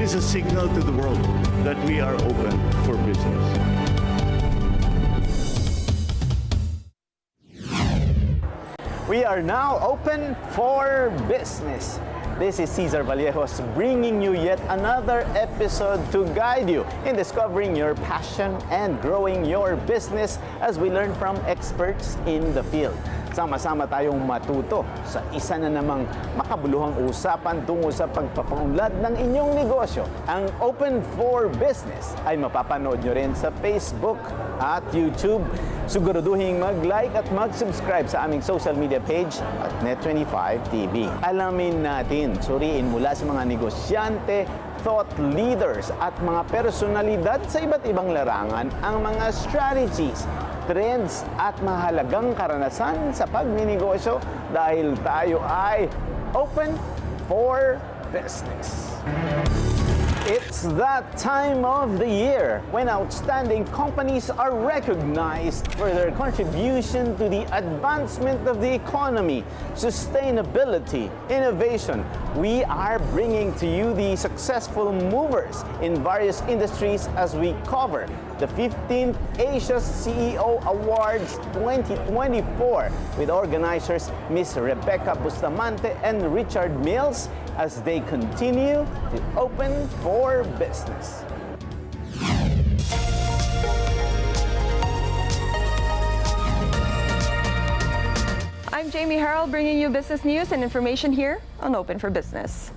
is a signal to the world that we are open for business. We are now open for business. This is 𝗍𝗏𝗏 bringing you yet another episode to guide you in discovering your passion and growing your business as we learn from experts in the field. Sama-sama tayong matuto sa isa na namang makabuluhang usapan tungo sa pagpapaunlad ng inyong negosyo. Ang Open for Business ay mapapanood nyo rin sa Facebook at YouTube. Siguraduhin mag-like at mag-subscribe sa aming social media page at Net25TV. Alamin natin, suriin mula sa mga negosyante, thought leaders at mga personalidad sa iba't ibang larangan ang mga strategies, trends at mahalagang karanasan sa pagninegosyo dahil tayo ay open for business. It's that time of the year when outstanding companies are recognized for their contribution to the advancement of the economy, sustainability, innovation. We are bringing to you the successful movers in various industries as we cover the 15th Asia CEO Awards 2024 with organizers Ms. Rebecca Bustamante and Richard Mills as they continue to open for business. I'm 𝗗𝗏𝗏𝗶𝗏 bringing you business news and information here on Open for Business.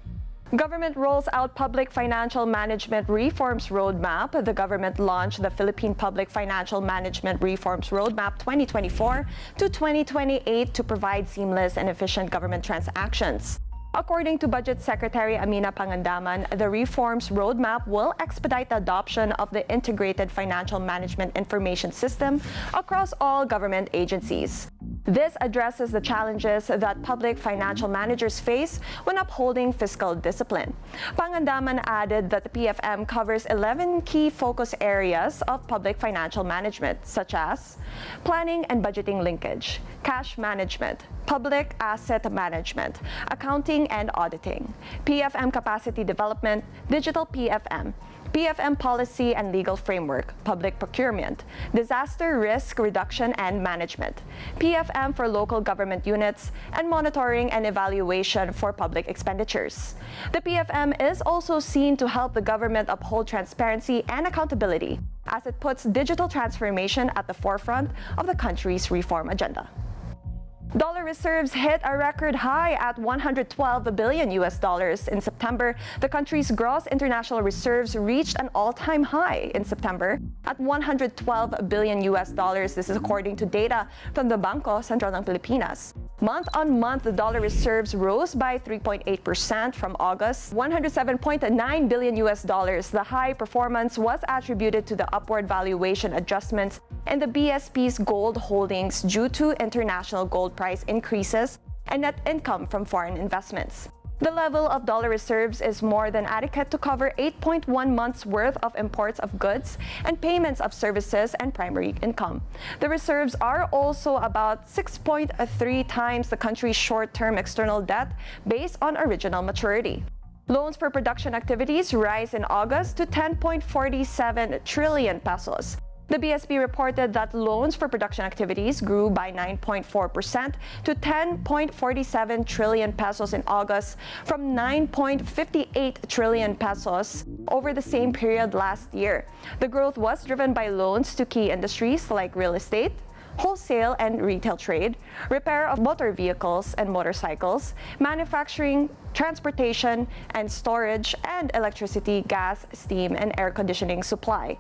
Government rolls out Public Financial Management Reforms Roadmap. The government launched the Philippine Public Financial Management Reforms Roadmap 2024 to 2028 to provide seamless and efficient government transactions. According to Budget Secretary Amina Pangandaman, the reforms roadmap will expedite the adoption of the Integrated Financial Management Information System across all government agencies. This addresses the challenges that public financial managers face when upholding fiscal discipline. Pangandaman added that the PFM covers 11 key focus areas of public financial management, such as planning and budgeting linkage, cash management, public asset management, accounting and auditing, PFM capacity development, digital PFM, PFM policy and legal framework, public procurement, disaster risk reduction and management, PFM for local government units, and monitoring and evaluation for public expenditures. The PFM is also seen to help the government uphold transparency and accountability as it puts digital transformation at the forefront of the country's reform agenda. Dollar reserves hit a record high at $112 billion in September. The country's gross international reserves reached an all-time high in September at $112 billion. This is according to data from the Bangko Sentral ng Pilipinas. Month-on-month, the dollar reserves rose by 3.8% from August, $107.9 billion. The high performance was attributed to the upward valuation adjustments in the BSP's gold holdings due to international gold price increases and net income from foreign investments. The level of dollar reserves is more than adequate to cover 8.1 months' worth of imports of goods and payments of services and primary income. The reserves are also about 6.3 times the country's short-term external debt based on original maturity. Loans for production activities rise in August to 10.47 trillion pesos. The BSP reported that loans for production activities grew by 9.4% to 10.47 trillion pesos in August from 9.58 trillion pesos over the same period last year. The growth was driven by loans to key industries like real estate, wholesale and retail trade, repair of motor vehicles and motorcycles, manufacturing, transportation and storage, and electricity, gas, steam, and air conditioning supply.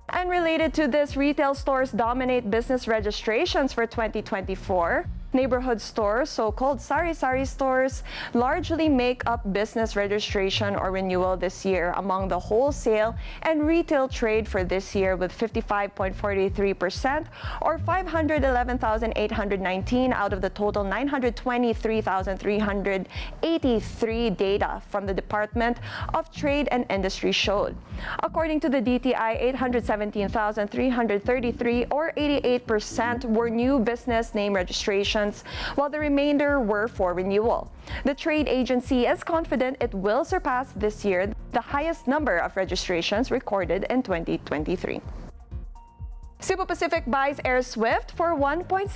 And related to this, retail stores dominate business registrations for 2024. Neighborhood stores, so-called sari-sari stores, largely make up business registration or renewal this year among the wholesale and retail trade for this year, with 55.43% or 511,819 out of the total 923,383 data from the Department of Trade and Industry showed. According to the DTI, 817,333 or 88% were new business name registrations registrations, while the remainder were for renewal. The trade agency is confident it will surpass this year the highest number of registrations recorded in 2023. Cebu Pacific buys Air Swift for 1.75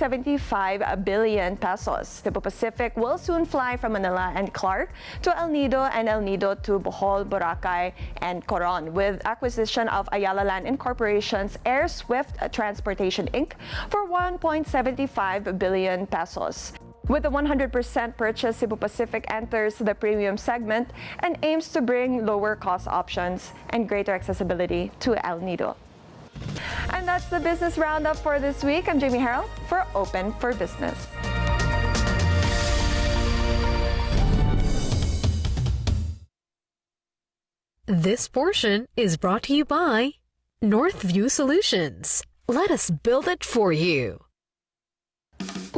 billion pesos. Cebu Pacific will soon fly from Manila and Clark to El Nido and El Nido to Bohol, Boracay, and Coron, with acquisition of Ayala Land Incorporation's Air Swift Transportation Inc. for 1.75 billion pesos. With the 100% purchase, Cebu Pacific enters the premium segment and aims to bring lower cost options and greater accessibility to El Nido. And that's the business roundup for this week. I'm 𝗗𝗻𝗆 for Open for Business. This portion is brought to you by Northview Solutions. Let us build it for you.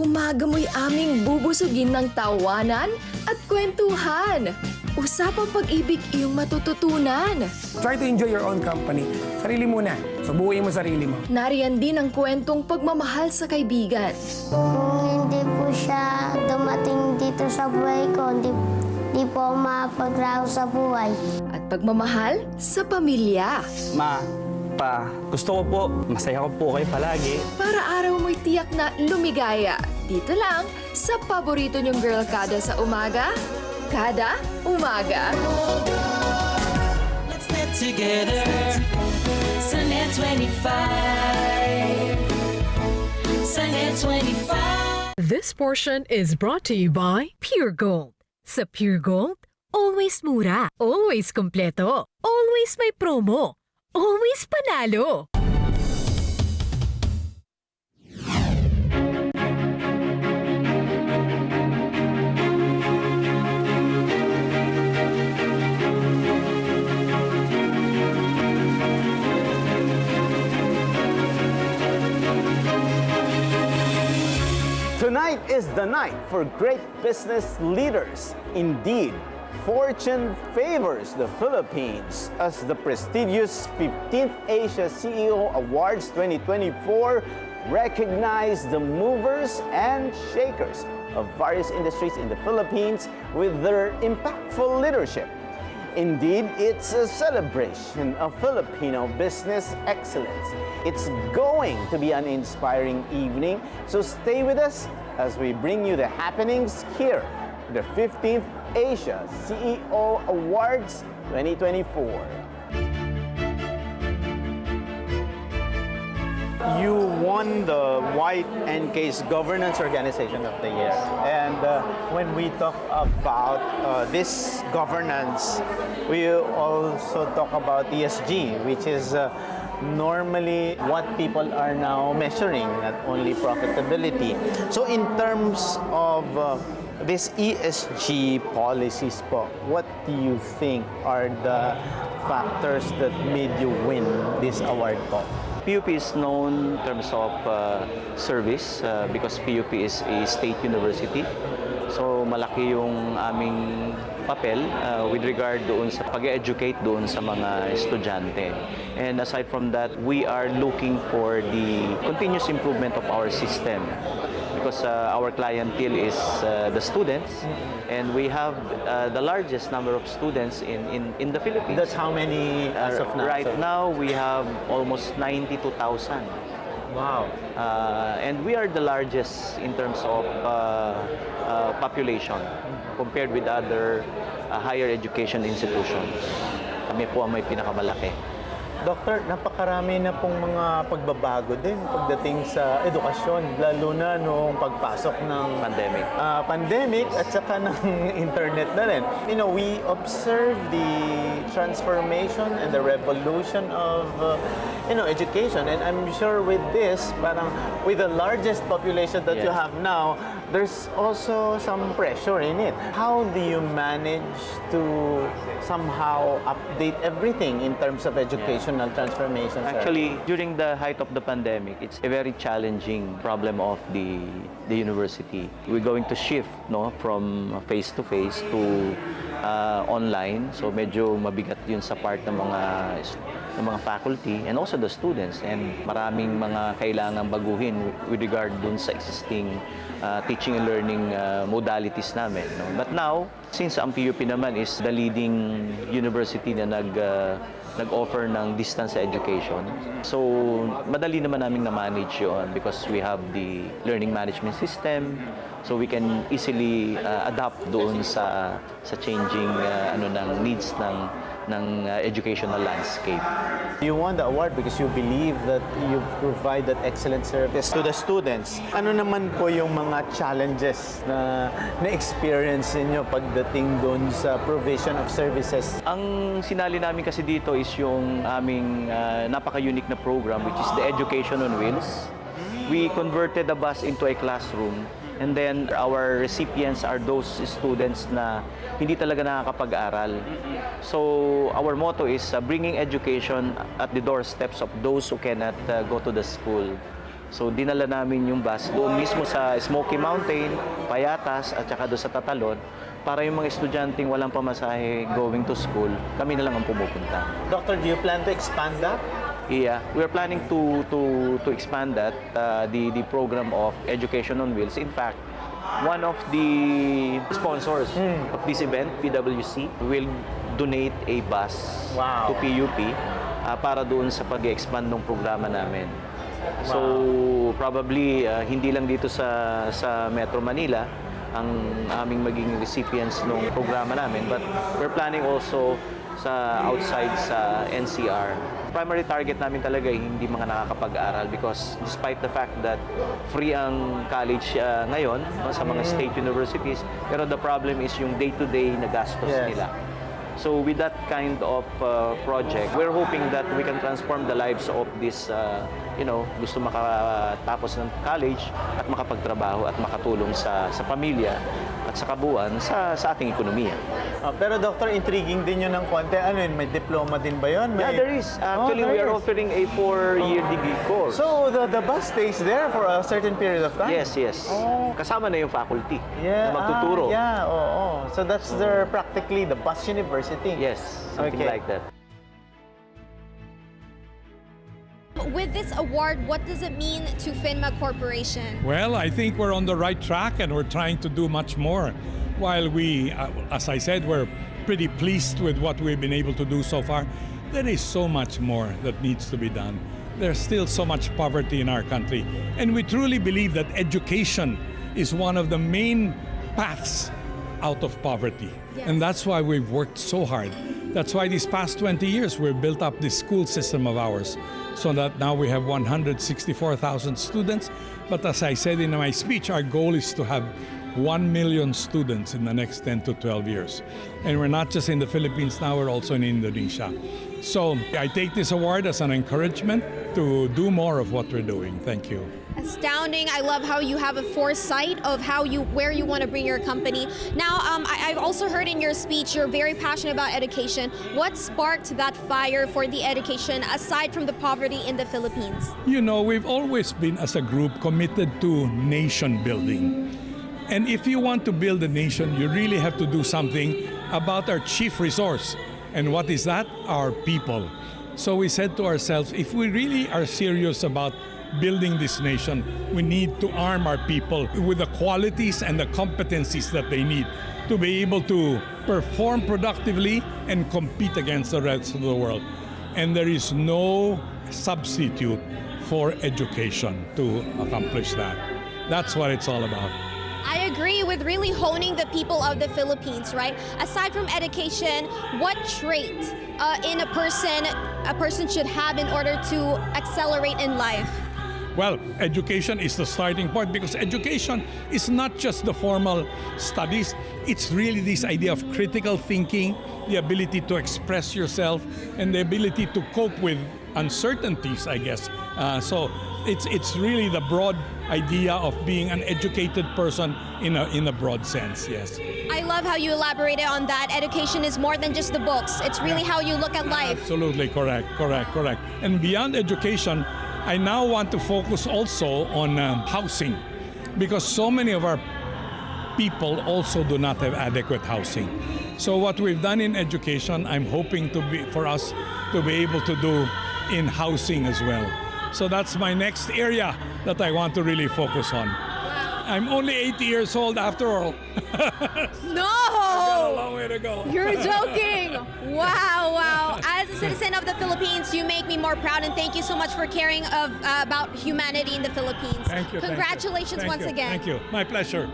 Umaga mo'y aming bubusugin ng tawanan at kwentuhan. Usapang pag-ibig iyong matututunan. Try to enjoy your own company. Sarili muna. So buuin mo sarili mo. Nariyan din ang kwentong pagmamahal sa kaibigan. Kung hindi po siya dumating dito sa buhay ko, hindi po ako makapaglaro sa buhay. At pagmamahal sa pamilya. Ma, pa, gusto ko po, masaya ko po kayo palagi. Para araw mo'y tiyak na lumigaya. Dito lang sa paborito niyong girl kada sa umaga. Kada umaga. Let's get together. Sunday 25. Sunday 25. This portion is brought to you by Pure Gold. Sa Pure Gold, always mura, always kompleto, always may promo, always panalo. Tonight is the night for great business leaders. Indeed, fortune favors the Philippines as the prestigious 15th Asia CEO Awards 2024 recognize the movers and shakers of various industries in the Philippines with their impactful leadership. Indeed, it's a celebration of Filipino business excellence. It's going to be an inspiring evening, so stay with us as we bring you the happenings here, the 15th Asia CEO Awards 2024. You won the 𝗦𝗁𝗁𝗁𝗃's Governance Organization of the Year. And when we talk about this governance, we also talk about ESG, which is normally what people are now measuring, not only profitability. So in terms of this ESG policies po, what do you think are the factors that made you win this award po? PUP is known in terms of service because PUP is a state university. So malaki yung aming papel with regard doon sa pag-educate doon sa mga estudyante. And aside from that, we are looking for the continuous improvement of our system because our clientele is the students, and we have the largest number of students in the Philippines. That's how many as of now? Right now, we have almost 92,000. Wow. And we are the largest in terms of population compared with other higher education institutions. Kami po ang may pinakamalaki. Doctor, napakarami na pong mga pagbabago din pagdating sa edukasyon, lalo na noong pagpasok ng pandemic at saka ng internet na rin. You know, we observe the transformation and the revolution of education, and I'm sure with this, parang with the largest population that you have now, there's also some pressure in it. How do you manage to somehow update everything in terms of educational transformation? Actually, during the height of the pandemic, it's a very challenging problem of the university. We're going to shift from face to face to online. So medyo mabigat yun sa part ng mga faculty and also the students. And maraming mga kailangang baguhin with regard dun sa existing teaching and learning modalities namin. No? But now, since ang PUP naman is the leading university na nag-offer ng distance education, so madali naman namin na-manage yun because we have the learning management system, so we can easily adapt doon sa changing ng needs ng educational landscape. You won the award because you believe that you provide that excellent service to the students. Ano naman po yung mga challenges na na-experience niyo pagdating doon sa provision of services? Ang sinali namin kasi dito is yung aming napaka-unique na program, which is the Education on Wheels. We converted the bus into a classroom. And then our recipients are those students na hindi talaga nakakapag-aral. So our motto is bringing education at the doorsteps of those who cannot go to the school. So dinala namin yung bus doon mismo sa Smoky Mountain, Payatas at saka doon sa Tatalon para yung mga estudyanteng walang pamasahe going to school, kami na lang ang pumupunta. Doctor, do you plan to expand that? Yeah, we are planning to expand that, the program of Education on Wheels. In fact, one of the sponsors of this event, PwC, will donate a bus to PUP para doon sa pag-expand ng programa namin. So probably hindi lang dito sa Metro Manila ang aming maging recipients ng programa namin, but we're planning also sa outside sa NCR. Primary target namin talaga hindi mga nakakapag-aral because despite the fact that free ang college ngayon sa mga state universities, pero the problem is yung day-to-day na gastos nila. So with that kind of project, we're hoping that we can transform the lives of this, gusto makatapos ng college at makapagtrabaho at makatulong sa pamilya at sa kabuuan sa ating ekonomiya. Pero Doctor, intriguing din yun ng konti. Ano yun, may diploma din ba yun? Yeah, there is. Actually, we are offering a 4-year degree course. So the bus stays there for a certain period of time? Yes. Kasama na yung faculty na magtuturo. So that's practically the bus university. Yes, something like that. With this award, what does it mean to FINMA Corporation? Well, I think we're on the right track and we're trying to do much more. While we, as I said, we're pretty pleased with what we've been able to do so far, there is so much more that needs to be done. There's still so much poverty in our country. And we truly believe that education is one of the main paths out of poverty. Yes. And that's why we've worked so hard. That's why these past 20 years we've built up this school system of ours so that now we have 164,000 students. But as I said in my speech, our goal is to have 1 million students in the next 10 to 12 years. And we're not just in the Philippines now, we're also in Indonesia. So I take this award as an encouragement to do more of what we're doing. Thank you. Astounding. I love how you have a foresight of where you want to bring your company. Now, I've also heard in your speech you're very passionate about education. What sparked that fire for the education aside from the poverty in the Philippines? You know, we've always been as a group committed to nation building. And if you want to build a nation, you really have to do something about our chief resource. And what is that? Our people. So we said to ourselves, if we really are serious about building this nation, we need to arm our people with the qualities and the competencies that they need to be able to perform productively and compete against the rest of the world. And there is no substitute for education to accomplish that. That's what it's all about. I agree with really honing the people of the Philippines, right? Aside from education, what trait in a person should have in order to accelerate in life? Well, education is the starting point because education is not just the formal studies. It's really this idea of critical thinking, the ability to express yourself, and the ability to cope with uncertainties, I guess. So it's really the broad idea of being an educated person in a broad sense, yes. I love how you elaborated on that. Education is more than just the books. It's really how you look at life. Absolutely correct. And beyond education, I now want to focus also on housing because so many of our people also do not have adequate housing. So what we've done in education, I'm hoping for us to be able to do in housing as well. So that's my next area that I want to really focus on. I'm only 80 years old after all. No! I've got a long way to go. You're joking. Wow. As a citizen of the Philippines, you make me more proud, and thank you so much for caring about humanity in the Philippines. Thank you. Congratulations once again. Thank you. My pleasure.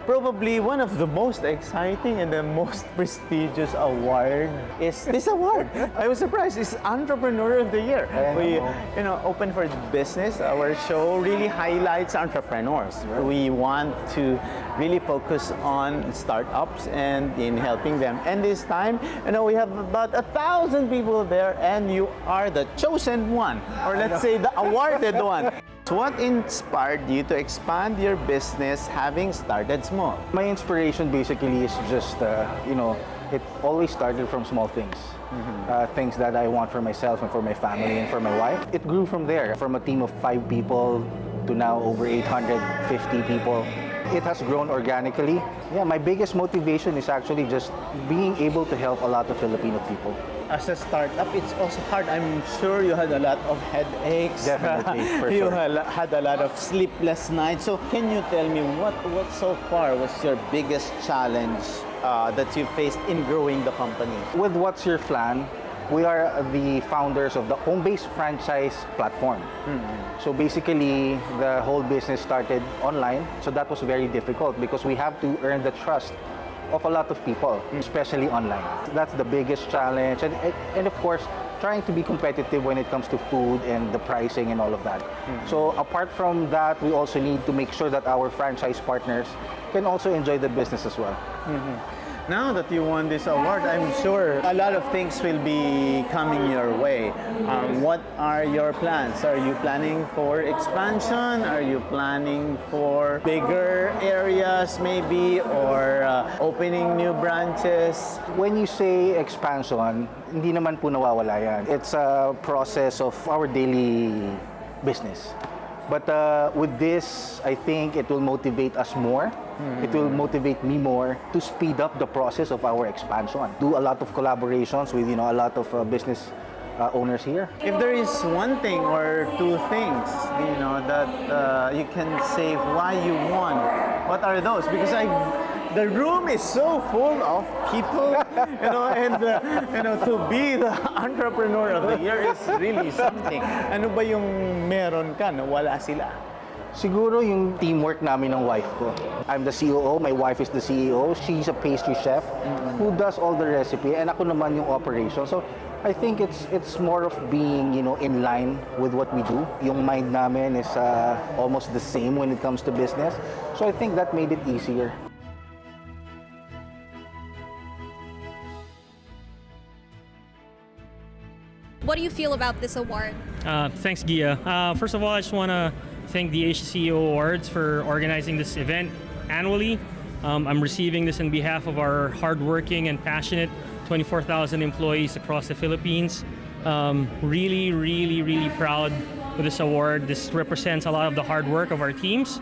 Probably one of the most exciting and the most prestigious award is this award. I was surprised. It's Entrepreneur of the Year. We, open for business. Our show really highlights entrepreneurs. We want to really focus on startups and in helping them. And this time, we have about 1,000 people there, and you are the chosen one, or let's say the awarded one. So what inspired you to expand your business having started small? My inspiration basically is just, it always started from small things. Things that I want for myself and for my family and for my wife. It grew from there, from a team of 5 people to now over 850 people. It has grown organically. Yeah, my biggest motivation is actually just being able to help a lot of Filipino people. As a startup, it's also hard. I'm sure you had a lot of headaches. Definitely, for you sure. had a lot of sleepless nights. So can you tell me what so far was your biggest challenge that you faced in growing the company? With What's Your Plan, we are the founders of the home-based franchise platform. So basically, the whole business started online. So that was very difficult because we have to earn the trust of a lot of people, especially online. That's the biggest challenge. And of course, trying to be competitive when it comes to food and the pricing and all of that. So apart from that, we also need to make sure that our franchise partners can also enjoy the business as well. Now that you won this award, I'm sure a lot of things will be coming your way. What are your plans? Are you planning for expansion? Are you planning for bigger areas maybe, or opening new branches? When you say expansion, hindi naman po nawawala yan. It's a process of our daily business. But with this, I think it will motivate us more. It will motivate me more to speed up the process of our expansion. Do a lot of collaborations with a lot of business owners here. If there is one thing or two things, that you can say why you won, what are those? Because the room is so full of people, and to be the Entrepreneur of the Year is really something. Ano ba yung meron ka na wala sila? Siguro yung teamwork namin ng wife ko. I'm the COO, my wife is the CEO. She's a pastry chef who does all the recipe, and ako naman yung operation. So I think it's more of being, in line with what we do. Yung mind namin is almost the same when it comes to business. So I think that made it easier. What do you feel about this award? Thanks, Gia. First of all, I just want to thank the Asia CEO Awards for organizing this event annually. I'm receiving this on behalf of our hardworking and passionate 24,000 employees across the Philippines. Really, really, really proud with this award. This represents a lot of the hard work of our teams,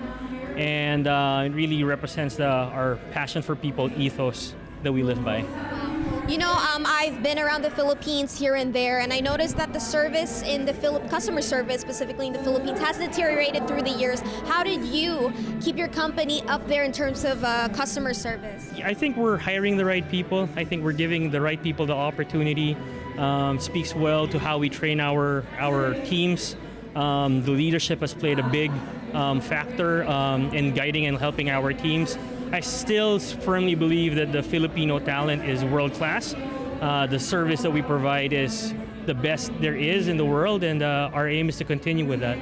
and it really represents our passion for people ethos that we live by. I've been around the Philippines here and there, and I noticed that the service in the customer service, specifically in the Philippines, has deteriorated through the years. How did you keep your company up there in terms of customer service? I think we're hiring the right people. I think we're giving the right people the opportunity. Speaks well to how we train our teams. The leadership has played a big factor in guiding and helping our teams. I still firmly believe that the Filipino talent is world-class. The service that we provide is the best there is in the world, and our aim is to continue with that.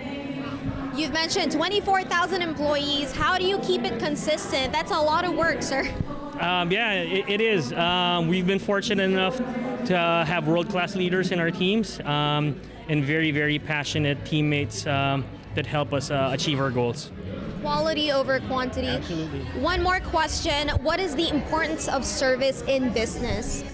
You've mentioned 24,000 employees. How do you keep it consistent? That's a lot of work, sir. Yeah, it is. We've been fortunate enough to have world-class leaders in our teams and very, very passionate teammates that help us achieve our goals. Quality over quantity. Absolutely. One more question. What is the importance of service in business?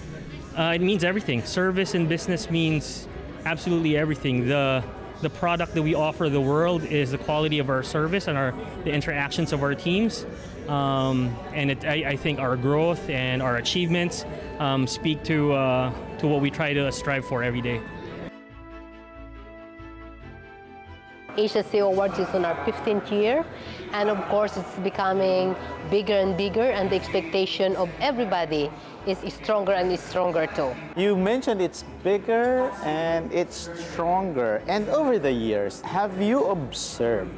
It means everything. Service in business means absolutely everything. The the product that we offer the world is the quality of our service and the interactions of our teams. I think our growth and our achievements speak to what we try to strive for every day. Asia CEO Awards is on our 15th year, and of course it's becoming bigger and bigger, and the expectation of everybody is stronger and stronger too. You mentioned it's bigger and it's stronger. And over the years, have you observed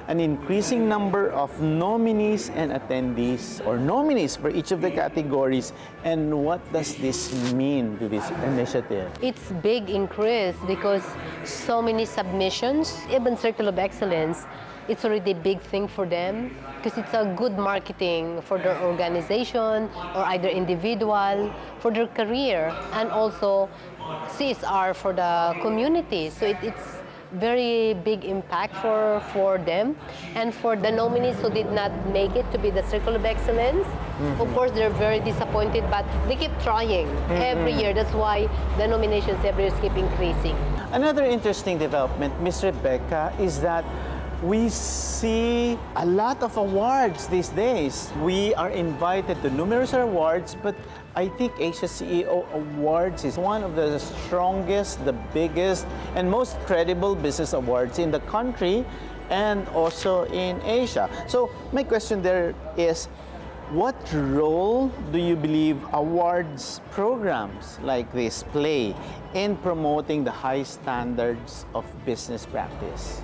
an increasing number of nominees and attendees, or nominees for each of the categories, and what does this mean to this initiative? It's big increase because so many submissions, even Circle of Excellence, it's already a big thing for them because it's a good marketing for their organization or either individual, for their career, and also CSR for the community. So it's very big impact for them. And for the nominees who did not make it to be the Circle of Excellence, of course they're very disappointed, but they keep trying every year. That's why the nominations every year keep increasing. Another interesting development, Ms. Rebecca, is that we see a lot of awards these days. We are invited to numerous awards, but I think Asia CEO Awards is one of the strongest, the biggest, and most credible business awards in the country and also in Asia. So my question there is, what role do you believe awards programs like this play in promoting the high standards of business practice?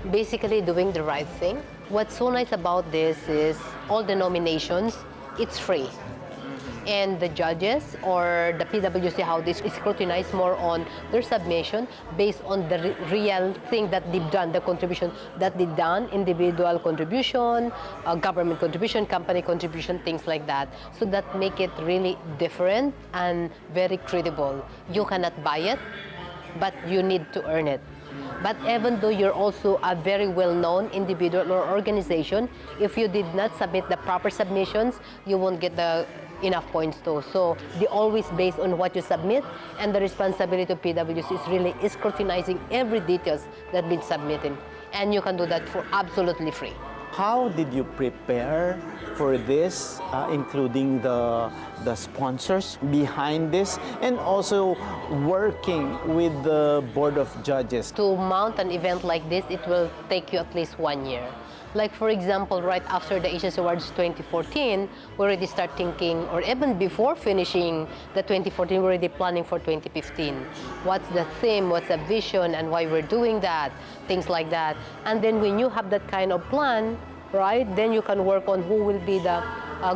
Basically doing the right thing. What's so nice about this is all the nominations, it's free. And the judges or the PwC, how they scrutinize more on their submission based on the real thing that they've done, the contribution that they've done, individual contribution, government contribution, company contribution, things like that. So that make it really different and very credible. You cannot buy it, but you need to earn it. But even though you're also a very well-known individual or organization, if you did not submit the proper submissions, you won't get the enough points too. So they always based on what you submit, and the responsibility of PwC is really scrutinizing every details that been submitted. And you can do that for absolutely free. How did you prepare for this, including the sponsors behind this, and also working with the Board of Judges? To mount an event like this, it will take you at least 1 year. Like for example, right after the Asia Awards 2014, we already start thinking, or even before finishing the 2014, we're already planning for 2015. What's the theme, what's the vision, and why we're doing that, things like that. And then when you have that kind of plan, right, then you can work on who will be the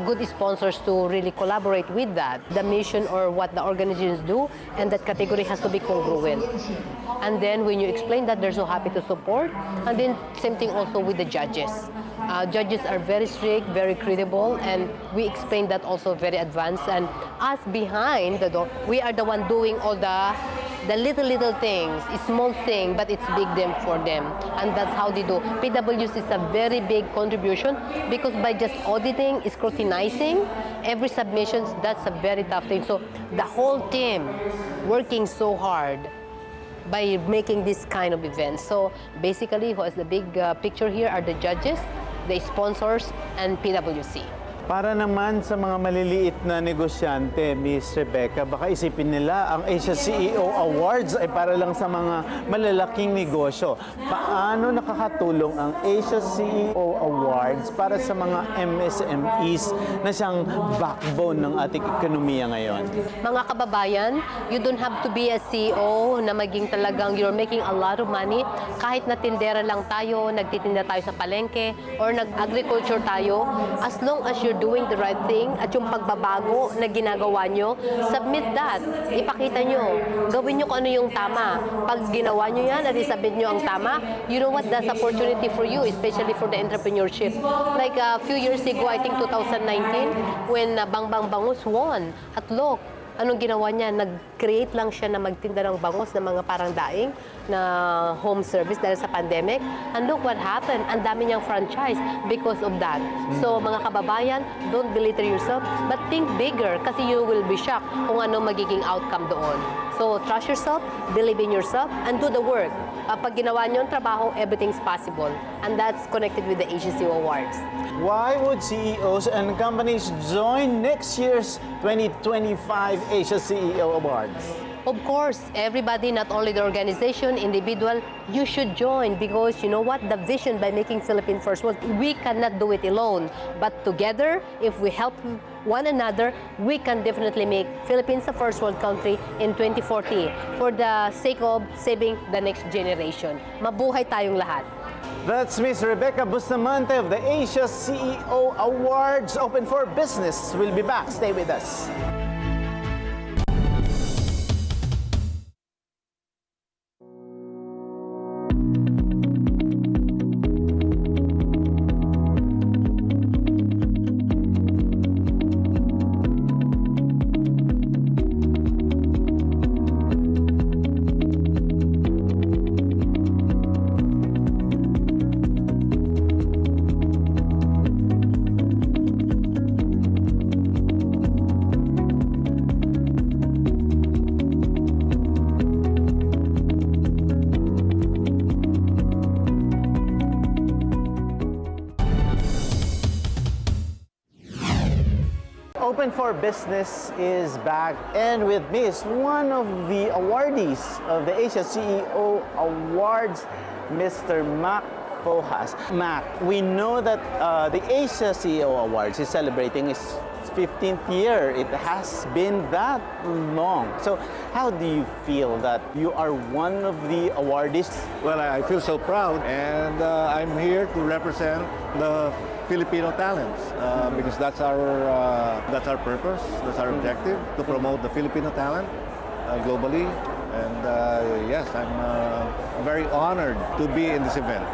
good sponsors to really collaborate with that. The mission or what the organizations do, and that category has to be congruent. And then when you explain that, they're so happy to support. And then same thing also with the judges. Judges are very strict, very credible, and we explain that also very advanced. And us behind the door, we are the one doing all the little things, small thing, but it's big them for them. And that's how they do. PwC is a very big contribution because by just auditing, scrutinizing every submission, that's a very tough thing. So the whole team working so hard by making this kind of event. So basically, what's the big picture here are the judges, the sponsors, and PwC. Para naman sa mga maliliit na negosyante, Ms. Rebecca, baka isipin nila ang Asia CEO Awards ay para lang sa mga malalaking negosyo. Paano nakakatulong ang Asia CEO Awards para sa mga MSMEs na siyang backbone ng ating ekonomiya ngayon? Mga kababayan, you don't have to be a CEO na maging talagang you're making a lot of money. Kahit na tindera lang tayo, nagtitinda tayo sa palengke, or nag-agriculture tayo, as long as you're doing the right thing at yung pagbabago na ginagawa nyo, submit that. Ipakita nyo. Gawin nyo kung ano yung tama. Pag ginawa nyo yan at isabit nyo ang tama, you know what, that's opportunity for you, especially for the entrepreneurship. Like a few years ago, I think 2019, when Bang Bang Bangus won. At look, Anong ginawa niya? Nag-create lang siya na magtinda ng bangos na mga parang daing na home service dahil sa pandemic. And look what happened. Ang dami niyang franchise because of that. So mga kababayan, don't belittle yourself, but think bigger kasi you will be shocked kung ano magiging outcome doon. So trust yourself, believe in yourself, and do the work. Pag ginawa niyo ang trabaho, everything's possible. And that's connected with the HCO Awards. Why would CEOs and companies join next year's 2025 Asia CEO Awards? Of course, everybody, not only the organization, individual, you should join because you know what? The vision by making Philippines first world, we cannot do it alone. But together, if we help one another, we can definitely make Philippines a first world country in 2040 for the sake of saving the next generation. Mabuhay tayong lahat. That's Ms. Rebecca Bustamante of the Asia CEO Awards. Open for Business. We'll be back. Stay with us. Open for Business is back, and with me is one of the awardees of the Asia CEO Awards, Mr. Mac Fojas. Mac, we know that the Asia CEO Awards is celebrating its 15th year. It has been that long. So how do you feel that you are one of the awardees? Well, I feel so proud, and I'm here to represent the Filipino talents because that's our purpose, that's our objective, to promote the Filipino talent globally. And yes, I'm very honored to be in this event.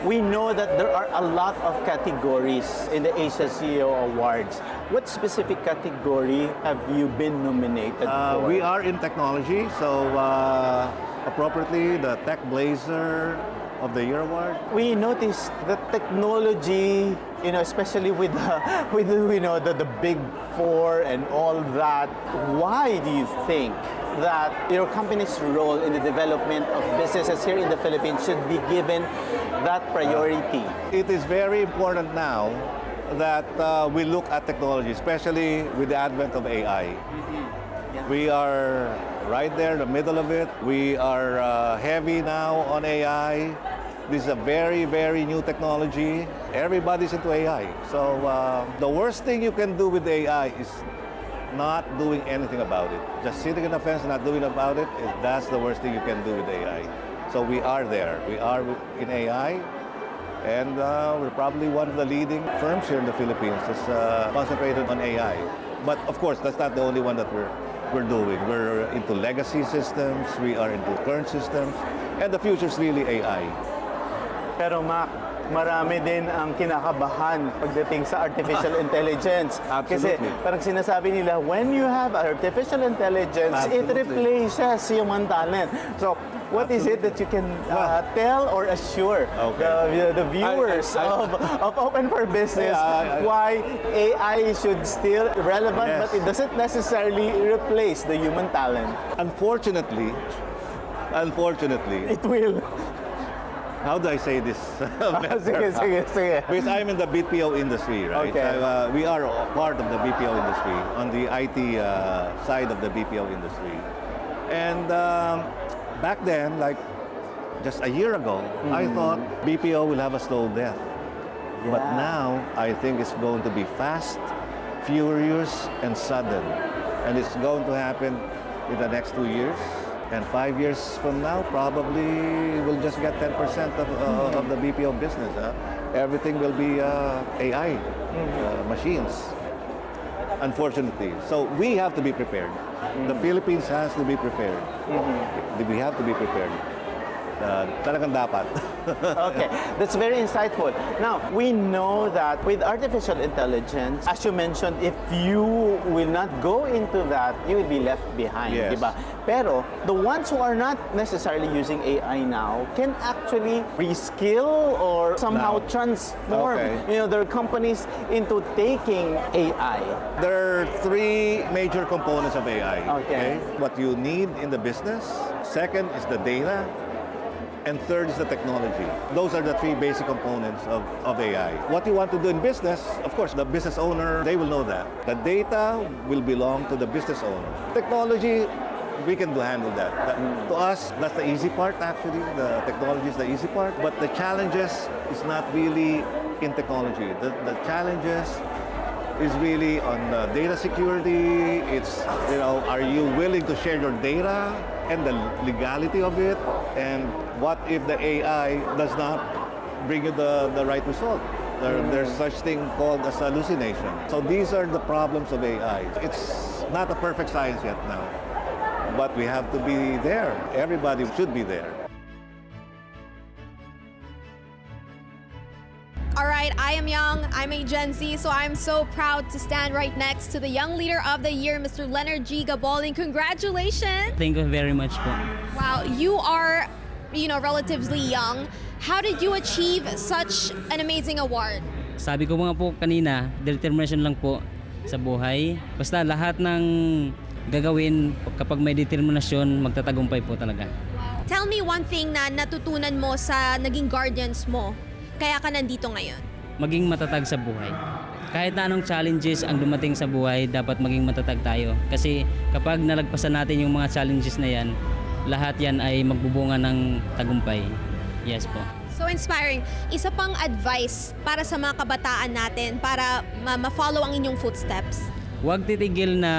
We know that there are a lot of categories in the Asia CEO Awards. What specific category have you been nominated for? We are in technology, so appropriately the Tech Blazer of the Year Award. We noticed that technology, especially with the big four and all that. Why do you think that your company's role in the development of businesses here in the Philippines should be given that priority? It is very important now that we look at technology, especially with the advent of AI. We are right there in the middle of it. We are heavy now on AI. This is a very, very new technology. Everybody's into AI. So the worst thing you can do with AI is not doing anything about it. Just sitting on the fence and not doing about it, that's the worst thing you can do with AI. So we are there. We are in AI, and we're probably one of the leading firms here in the Philippines that's concentrated on AI. But of course, that's not the only one that we're doing. We're into legacy systems, we are into current systems, and the future is really AI. Pero Mac, marami din ang kinakabahan pagdating sa artificial intelligence. Absolutely. Kasi parang sinasabi nila, when you have artificial intelligence, it replaces human talent. So, what is it that you can tell or assure the viewers of Open for Business why AI should still relevant, but it doesn't necessarily replace the human talent? Unfortunately, it will. How do I say this? Sige. Because I'm in the BPO industry, right? Okay. We are part of the BPO industry, on the IT side of the BPO industry. And back then, like just a year ago, I thought BPO will have a slow death. Yeah. But now, I think it's going to be fast, furious, and sudden. And it's going to happen in the next 2 years. And 5 years from now, probably we'll just get 10% of the BPO business. Everything will be AI, machines, unfortunately. So we have to be prepared. The Philippines has to be prepared. We have to be prepared. Talagang dapat. Okay, that's very insightful. Now, we know that with artificial intelligence, as you mentioned, if you will not go into that, you will be left behind, Yes. diba? Pero the ones who are not necessarily using AI now can actually reskill or somehow Now. transform, Okay. their companies into taking AI. There are three major components of AI. Okay. What you need in the business. Second is the data. And third is the technology. Those are the three basic components of AI. What you want to do in business, of course, the business owner, they will know that. The data will belong to the business owner. Technology, we can handle that. To us, that's the easy part actually. The technology is the easy part. But the challenges is not really in technology. The challenges is really on data security. It's, are you willing to share your data and the legality of it? And what if the AI does not bring you the right result? There's such thing called as hallucination. So these are the problems of AI. It's not a perfect science yet now, but we have to be there. Everybody should be there. All right, I am young, I'm a Gen Z, so I'm so proud to stand right next to the Young Leader of the Year, Mr. 𝗏𝗏𝗀𝗶𝗏𝗏. Congratulations! Thank you very much po. Wow, you are, relatively young. How did you achieve such an amazing award? Sabi ko nga po kanina, determination lang po sa buhay. Basta lahat ng gagawin kapag may determinasyon, magtatagumpay po talaga. Tell me one thing na natutunan mo sa naging guardians mo, kaya ka nandito ngayon. Maging matatag sa buhay. Kahit na anong challenges ang dumating sa buhay, dapat maging matatag tayo. Kasi kapag nalagpasan natin yung mga challenges na yan, lahat yan ay magbubunga ng tagumpay. Yes po. So inspiring. Isa pang advice para sa mga kabataan natin para ma-follow ang inyong footsteps. Huwag titigil na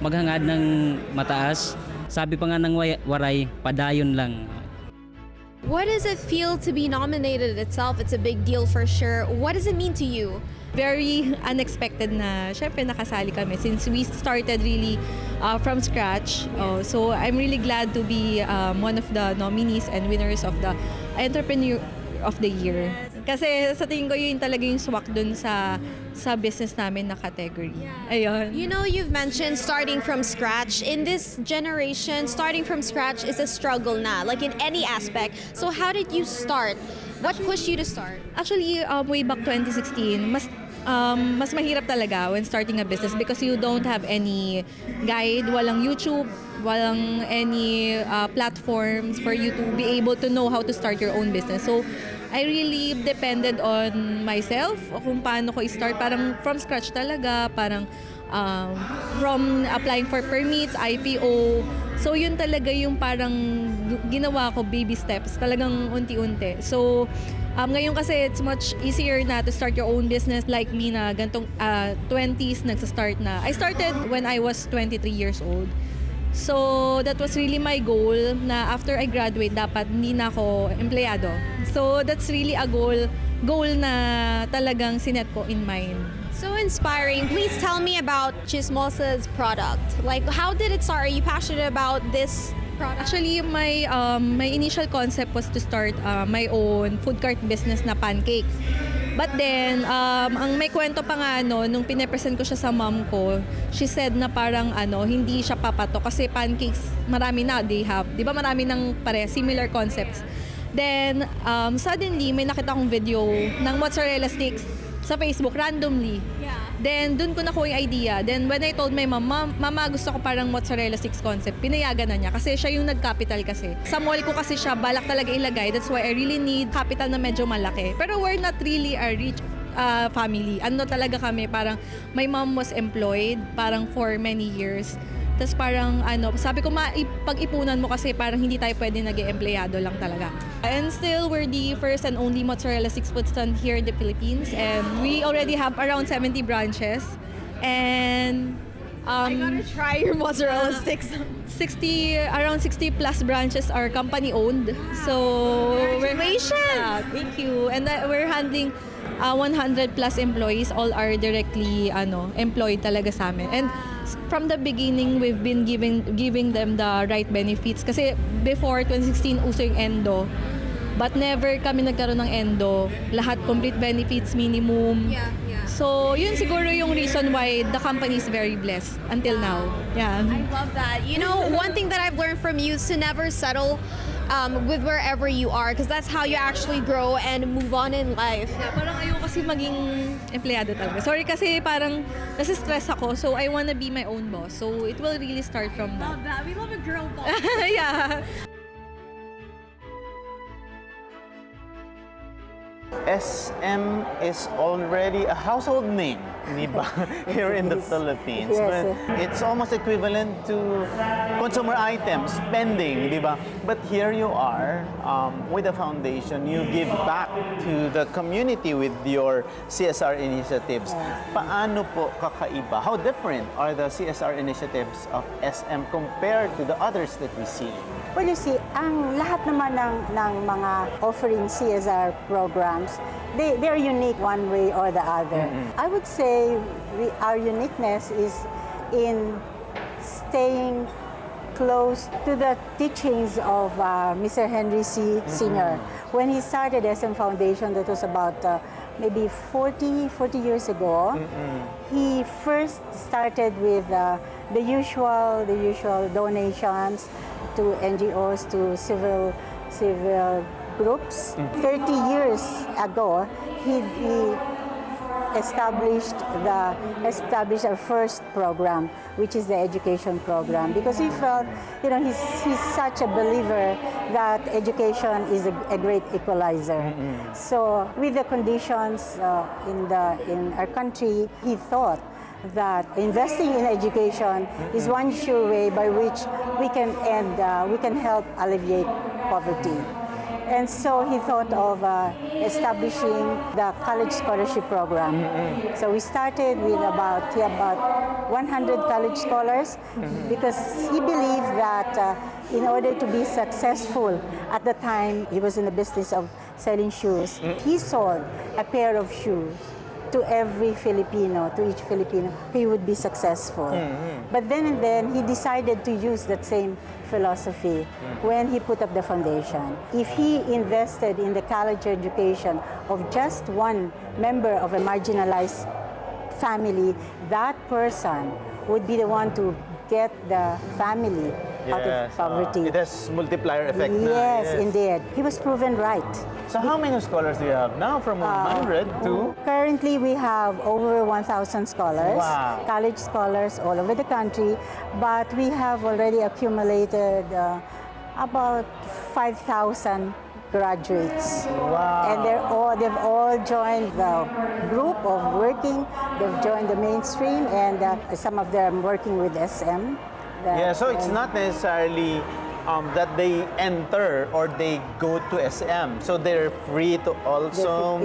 maghangad ng mataas. Sabi pa nga ng waray, padayon lang. What does it feel to be nominated itself? It's a big deal for sure. What does it mean to you? Very unexpected na, syempre nakasali kami since we started really from scratch. So I'm really glad to be one of the nominees and winners of the Entrepreneur of the Year. Kasi sa tingin ko yun talaga yung swak dun sa business namin na category. Ayun. You've mentioned starting from scratch. In this generation, starting from scratch is a struggle na, like in any aspect. So how did you start? What pushed you to start? Actually, way back 2016, mas mahirap talaga when starting a business because you don't have any guide, walang YouTube, walang any platforms for you to be able to know how to start your own business. So I really depended on myself kung paano ko i-start. Parang from scratch talaga, parang from applying for permits, IPO. So yun talaga yung parang ginawa ko, baby steps, talagang unti-unti. So ngayon kasi it's much easier na to start your own business like me na gantong 20s nagsa-start na. I started when I was 23 years old. So that was really my goal na after I graduate dapat hindi na ako empleyado. So that's really a goal na talagang sinet ko in mind. So inspiring. Please tell me about 𝗏𝗏𝗀𝗏𝗏's product. Like, how did it start? Are you passionate about this product? Actually, my initial concept was to start my own food cart business na pancake. But then, ang may kwento pa nga nung pinapresent ko siya sa mom ko, she said na parang hindi siya papato kasi pancakes, marami na they have. Di ba marami ng similar concepts. Then, suddenly, may nakita akong video ng mozzarella sticks sa Facebook randomly. Yeah. Then, dun ko nakuha yung idea. Then, when I told my mama, gusto ko parang mozzarella sticks concept, pinayagan na niya. Kasi siya yung nag-capital kasi. Sa mall ko kasi siya, balak talaga ilagay. That's why I really need capital na medyo malaki. Pero we're not really a rich family. Talaga kami, parang my mom was employed parang for many years. Tapos parang sabi ko pag-ipunan mo kasi parang hindi tayo pwede nag-empleyado lang talaga. And still, we're the first and only mozzarella sticks food stand here in the Philippines. And we already have around 70 branches. And I gotta try your mozzarella sticks. Around 60 plus branches are company owned. So congratulations! Thank you. And we're handling 100 plus employees, all are directly employed talaga sa amin. And from the beginning, we've been giving them the right benefits. Kasi before 2016, uso yung endo. But never kami nagkaroon ng endo. Lahat complete benefits, minimum. Yeah. So, yun siguro yung reason why the company is very blessed until now. Yeah. I love that. You know, one thing that I've learned from you is to never settle with wherever you are, because that's how you actually grow and move on in life. Yeah, parang ayoko kasi maging empleyado talaga. Sorry kasi parang nasi-stress ako, so I wanna be my own boss. So, it will really start from that. Love that. We love a girl boss. Yeah. SM is already a household name, di ba? Here in the Philippines. Yes. But it's almost equivalent to consumer items, spending, di ba? But here you are, with the foundation, you give back to the community with your CSR initiatives. Paano po kakaiba? How different are the CSR initiatives of SM compared to the others that we see? Well, you see, ang lahat naman ng mga offering CSR programs, they're unique one way or the other. I would say our uniqueness is in staying close to the teachings of Mr. Henry C. Sr. When he started SM Foundation, that was about maybe 40 years ago. He first started with the usual donations to NGOs, to civil groups. 30 years ago, he established our first program, which is the education program, because he felt, he's such a believer that education is a great equalizer. So, with the conditions in our country, he thought that investing in education is one sure way by which we can help alleviate poverty. And so he thought of establishing the college scholarship program. So we started with about 100 college scholars, because he believed that in order to be successful, at the time he was in the business of selling shoes, he sold a pair of shoes to every Filipino, to each Filipino, he would be successful. But then and then, he decided to use that same philosophy when he put up the foundation. If he invested in the college education of just one member of a marginalized family, that person would be the one to get the family out of poverty. It has multiplier effect. Yes, indeed. He was proven right. So how many scholars do you have now, from 100 to? Currently, we have over 1,000 scholars, college scholars all over the country, but we have already accumulated about 5,000 graduates. And they've all joined the group of working, they've joined the mainstream, and some of them working with SM. So it's not necessarily that they enter or they go to SM. So they're free to also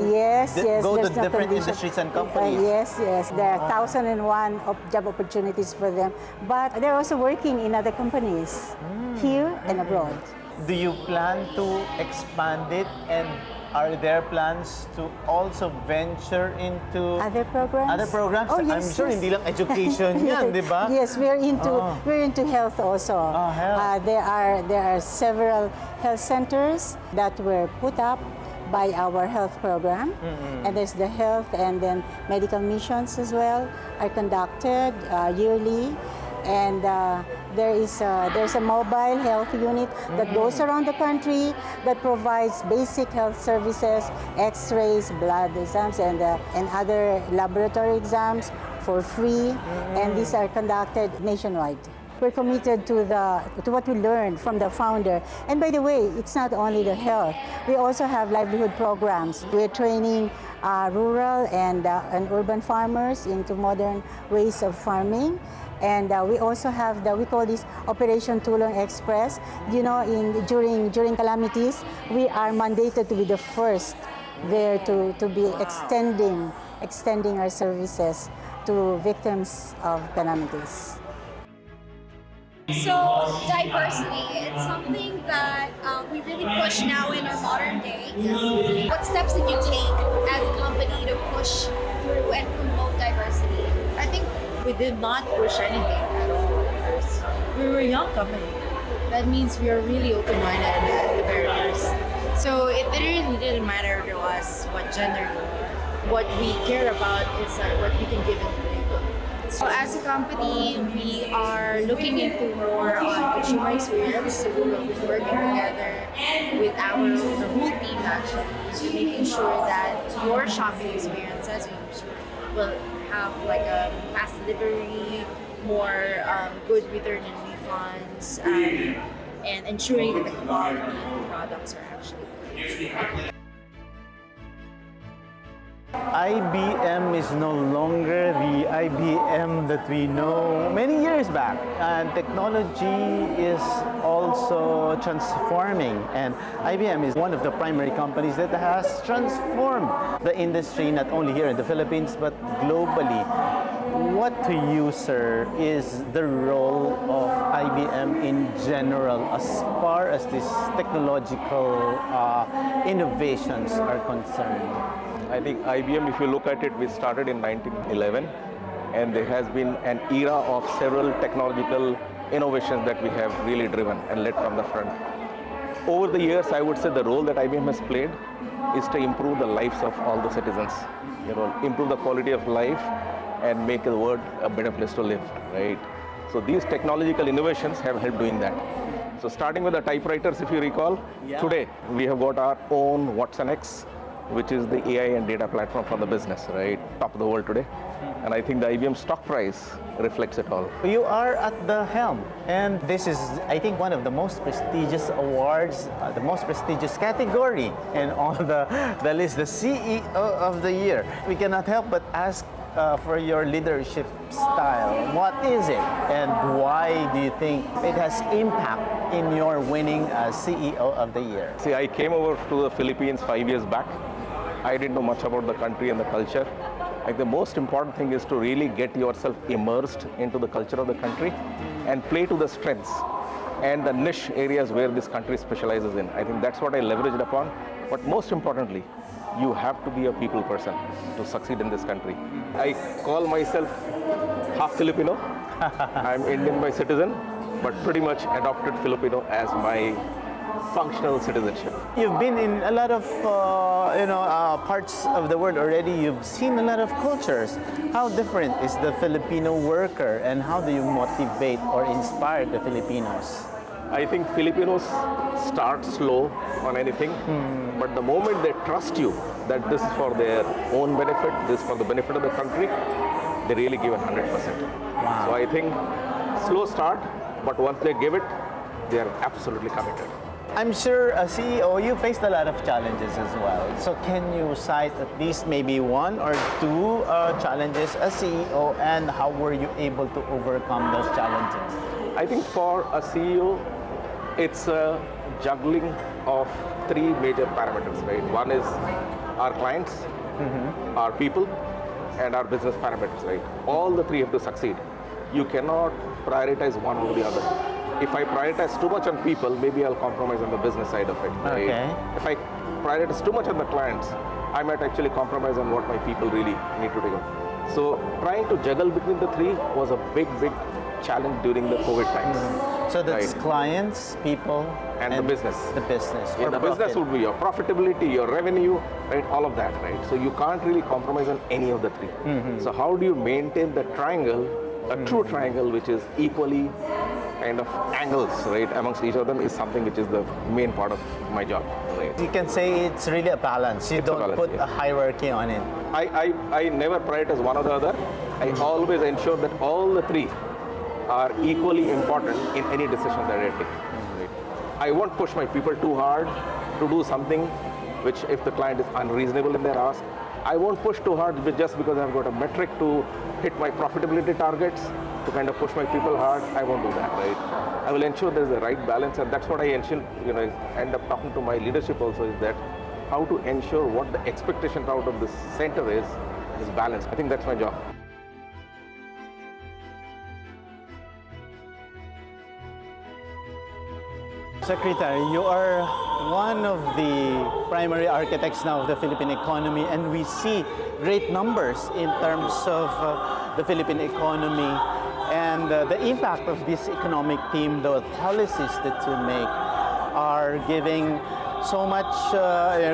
go to different industries and companies. Yes. There are 1,001 job opportunities for them. But they're also working in other companies, here and abroad. Do you plan to expand it, and are there plans to also venture into other programs? Oh, yes, I'm sure hindi lang education yan, di ba? Yes, we're into health also. Health. There are several health centers that were put up by our health program, and there's the health and then medical missions as well are conducted yearly. And there's a mobile health unit that goes around the country that provides basic health services, X-rays, blood exams, and other laboratory exams for free. And these are conducted nationwide. We're committed to what we learned from the founder. And by the way, it's not only the health. We also have livelihood programs. We're training rural and urban farmers into modern ways of farming. And we also have we call this Operation Tulong Express. During calamities, we are mandated to be the first there to be extending our services to victims of calamities. So diversity, it's something that we really push now in our modern day. What steps did you take as a company to push through and promote diversity? I think we did not push anything at all at first. We were a young company. That means we are really open-minded at the very first. So it really didn't matter to us what gender you are. What we care about is what we can give in the label. So as a company, we are looking into more on consumer experience. So we will be working together with the whole team actually, making sure that your shopping experience as a user will have like a fast delivery, more good return and refunds, and ensuring that the quality of the products are actually good. IBM is no longer the IBM that we know many years back, and technology is also transforming, and IBM is one of the primary companies that has transformed the industry not only here in the Philippines but globally. What to you, sir, is the role of IBM in general as far as these technological innovations are concerned? I think IBM, if you look at it, we started in 1911, and there has been an era of several technological innovations that we have really driven and led from the front. Over the years, I would say the role that IBM has played is to improve the lives of all the citizens, improve the quality of life and make the world a better place to live, right? So these technological innovations have helped doing that. So starting with the typewriters, if you recall, today we have got our own Watson X, which is the AI and data platform for the business, right? Top of the world today. And I think the IBM stock price reflects it all. You are at the helm, and this is, I think, one of the most prestigious awards, the most prestigious category in all the list, the CEO of the year. We cannot help but ask for your leadership style. What is it, and why do you think it has impact in your winning as CEO of the year? See, I came over to the Philippines 5 years back. I didn't know much about the country and the culture. Like, the most important thing is to really get yourself immersed into the culture of the country and play to the strengths and the niche areas where this country specializes in. I think that's what I leveraged upon. But most importantly, you have to be a people person to succeed in this country. I call myself half Filipino. I'm Indian by citizen, but pretty much adopted Filipino as my functional citizenship. You've been in a lot of parts of the world already. You've seen a lot of cultures. How different is the Filipino worker, and how do you motivate or inspire the Filipinos? I think Filipinos start slow on anything, but the moment they trust you that this is for their own benefit, this is for the benefit of the country, they really give it 100%. Wow. So I think slow start, but once they give it, they are absolutely committed. I'm sure as CEO, you faced a lot of challenges as well. So can you cite at least maybe one or two challenges as CEO, and how were you able to overcome those challenges? I think for a CEO, it's a juggling of three major parameters, right? One is our clients, our people, and our business parameters, right? All the three have to succeed. You cannot prioritize one over the other. If I prioritize too much on people, maybe I'll compromise on the business side of it, right? Okay. If I prioritize too much on the clients, I might actually compromise on what my people really need to do. So trying to juggle between the three was a big challenge during the COVID times. So that's right. Clients, people, and the business. The business. Yeah, the business would be your profitability, your revenue, right? All of that, right? So you can't really compromise on any of the three. So how do you maintain the triangle, a true triangle, which is equally kind of angles, right, amongst each of them, is something which is the main part of my job. Right? You can say it's really a balance. You don't put a hierarchy on it. I never prioritize one or the other. I always ensure that all the three are equally important in any decision that I take. Right? I won't push my people too hard to do something which, if the client is unreasonable in their ask, I won't push too hard just because I've got a metric to hit my profitability targets, to kind of push my people hard. I won't do that, right? I will ensure there's the right balance, and that's what I ensure, end up talking to my leadership also, is that how to ensure what the expectation out of this center is balanced. I think that's my job. Secretary, you are one of the primary architects now of the Philippine economy, and we see great numbers in terms of the Philippine economy and the impact of this economic team. The policies that you make are giving so much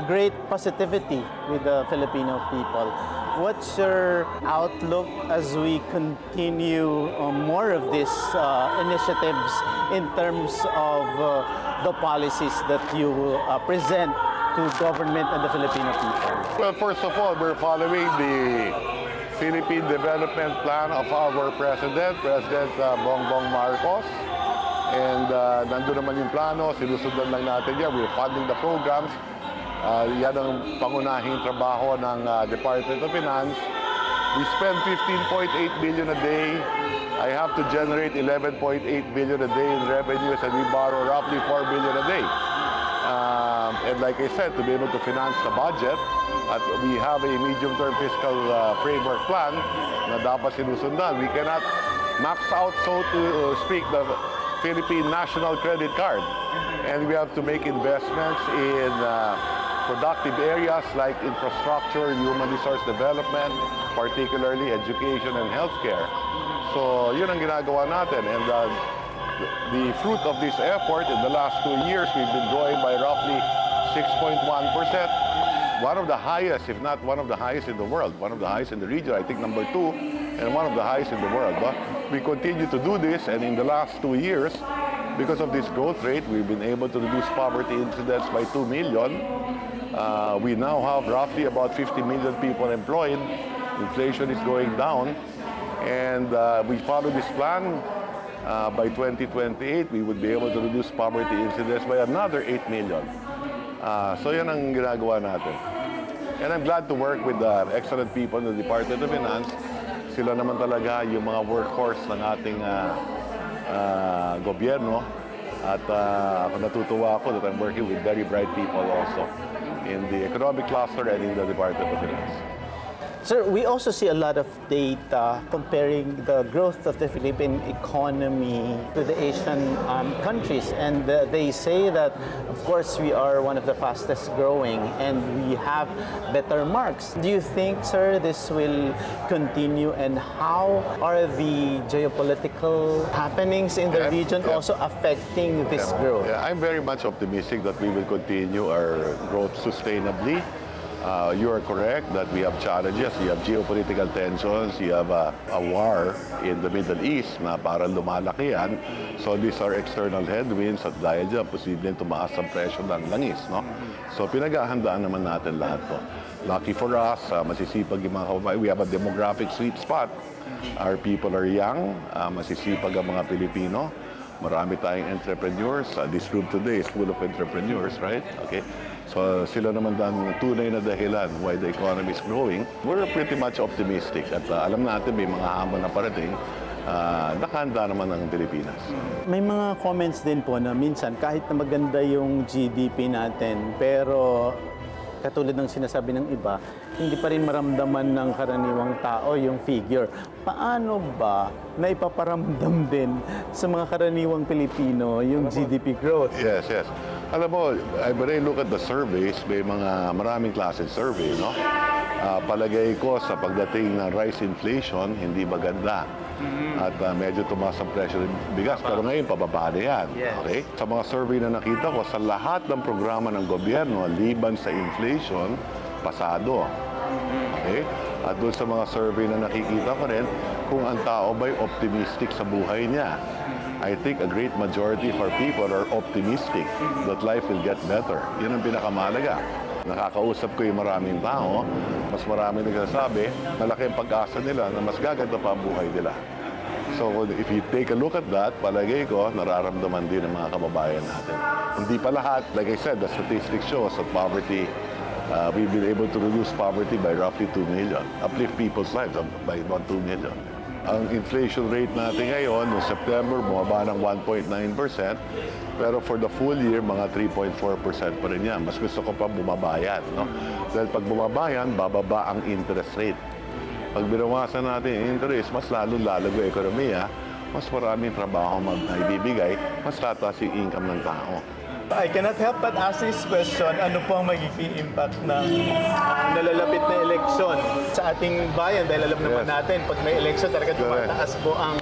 great positivity with the Filipino people. What's your outlook as we continue more of these initiatives in terms of the policies that you present to government and the Filipino people? Well, first of all, we're following the Philippine Development Plan of our President Bongbong Marcos. And nandun naman yung plano, sinusundan lang natin yan. We're funding the programs. Yan ang pangunahing trabaho ng Department of Finance. We spend 15.8 billion a day. I have to generate 11.8 billion a day in revenues, and we borrow roughly 4 billion a day. And like I said, to be able to finance the budget, we have a medium-term fiscal framework plan na dapat sinusundan. We cannot max out, so to speak, the Philippine National Credit Card. And we have to make investments in productive areas like infrastructure, human resource development, particularly education and healthcare. So yun ang ginagawa natin. And the fruit of this effort in the last 2 years, we've been growing by roughly 6.1%. One of the highest, if not one of the highest in the world, one of the highest in the region, I think number 2, and one of the highest in the world. But we continue to do this, and in the last 2 years, because of this growth rate, we've been able to reduce poverty incidence by 2 million. We now have roughly about 50 million people employed. Inflation is going down, and we follow this plan. By 2028, we would be able to reduce poverty incidence by another 8 million. So yan ang ginagawa natin. And I'm glad to work with the excellent people in the Department of Finance. Sila naman talaga yung mga workhorse ng ating gobyerno. At natutuwa ako that I'm working with very bright people also in the economic cluster and in the Department of Finance. Sir, we also see a lot of data comparing the growth of the Philippine economy to the Asian countries. And they say that, of course, we are one of the fastest growing and we have better marks. Do you think, sir, this will continue? And how are the geopolitical happenings in the region also affecting this growth? Yeah, I'm very much optimistic that we will continue our growth sustainably. You are correct that we have challenges. You have geopolitical tensions. You have a war in the Middle East na parang lumalaki yan. So these are external headwinds at dahil dyan, posibleng tumaas ang presyo ng langis. No? So pinaghahandaan naman natin lahat po. Lucky for us, masisipag yung mga kababayan. We have a demographic sweet spot. Our people are young, masisipag ang mga Pilipino. Marami tayong entrepreneurs. This room today is full of entrepreneurs, right? Okay. So sila naman ang tunay na dahilan why the economy is growing. We're pretty much optimistic at alam natin may mga hamon na parating. Nakahanda naman ng Pilipinas. May mga comments din po na minsan kahit na maganda yung GDP natin, pero katulad ng sinasabi ng iba, hindi pa rin maramdaman ng karaniwang tao yung figure. Paano ba naipaparamdam din sa mga karaniwang Pilipino yung GDP growth? Yes, yes. Alam mo, when I look at the surveys, may maraming klaseng survey, no? Palagay ko sa pagdating ng rise inflation, hindi maganda. At medyo tumaas ang presyo ng bigas. Pero ngayon, pababa na yan. Okay? Sa mga survey na nakita ko, sa lahat ng programa ng gobyerno, liban sa inflation, pasado. Okay? At doon sa mga survey na nakikita ko rin, kung ang tao ba'y optimistic sa buhay niya. I think a great majority of our people are optimistic that life will get better. Yun ang pinakamahalaga. Nakakausap ko yung maraming tao, mas maraming nagsasabi, malaki ang pag-asa nila na mas gaganda pa ang buhay nila. So if you take a look at that, palagay ko, nararamdaman din ng mga kababayan natin. Hindi pa lahat, like I said, the statistics shows that poverty, we've been able to reduce poverty by roughly 2 million, uplift people's lives by about 2 million. Ang inflation rate natin ngayon, noong September, bumaba ng 1.9%. Pero for the full year, mga 3.4% pa rin yan. Mas gusto ko pa bumaba yan. No? Dahil pag bumaba yan, bababa ang interest rate. Pag binawasan natin yung interest, mas lalo-lalago ang ekonomiya. mas maraming trabaho maibibigay, mas tataas yung income ng tao. I cannot help but ask this question, ano po ang magiging impact ng nalalapit na eleksyon sa ating bayan? Dahil alam naman natin, pag may eleksyon, talaga tumataas po ang